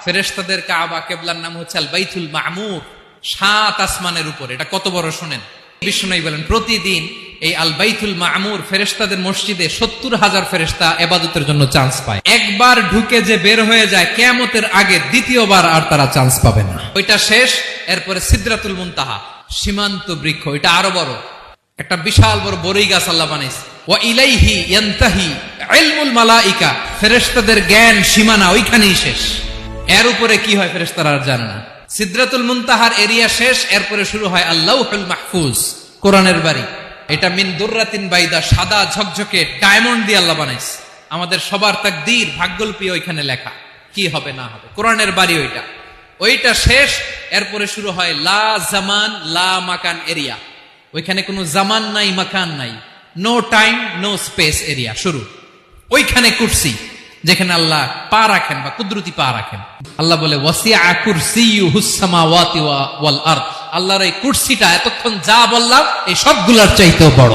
ফেরেশতাদের কাবা, কিবলার নাম হচ্ছে আল বাইতুল মামুর, 7 আসমানের উপরে। এটা কত বড় শুনেন। বিষ্ণু বলেন প্রতিদিন এই আল বাইতুল মামুর ফেরেশতাদের মসজিদে 70,000 ফেরেশতা ইবাদতের জন্য চান্স পায়। একবার ঢুকে যে বের হয়ে যায় কিয়ামতের আগে দ্বিতীয়বার আর তারা চান্স পাবে না। ওইটা শেষ। এরপরে সিদরাতুল মুনতাহা, সীমান্ত বৃক্ষ, এটা আরো বড় একটা বিশাল বড় বড়ই গাছ আল্লাহ বানাইছে। ওয়া ইলাইহি ইয়ানতাহি ইলমুল মালাইকা, ফেরেশতাদের জ্ঞান সীমানা ওইখানেই শেষ। এর উপরে কি হয় ফেরেশতারা আর জানে না। সিদরাতুল মুনতাহার এরিয়া শেষ, এরপরে শুরু হয় আল্লাহুল মাহফুজ, কোরআনের বাড়ি। এটা মিন দুররাতিন বাইদা, সাদা ঝকঝকে ডায়মন্ড দিয়ে আল্লাহ বানাইছে। আমাদের সবার তাকদীর, ভাগ্যলিপি ওইখানে লেখা, কি হবে না হবে, কোরআনের বাড়ি ওইটা। ওইটা শেষ, এরপরে শুরু হয় লা জামান লা মাকান এরিয়া। ওইখানে কোনো জামান নাই, মাকান নাই, no time no space area শুরু। ওইখানে কুরসি, যেখানে আল্লাহ পা রাখেন বা কুদরতি পা রাখেন। আল্লাহ বলে ওয়াসিআ কুরসিয়ুহুস সামাওয়াতি ওয়াল আরদ, আল্লাহর এই কুরসিটা এতক্ষণ যা বললাম এই সবগুলোর চাইতেও বড়।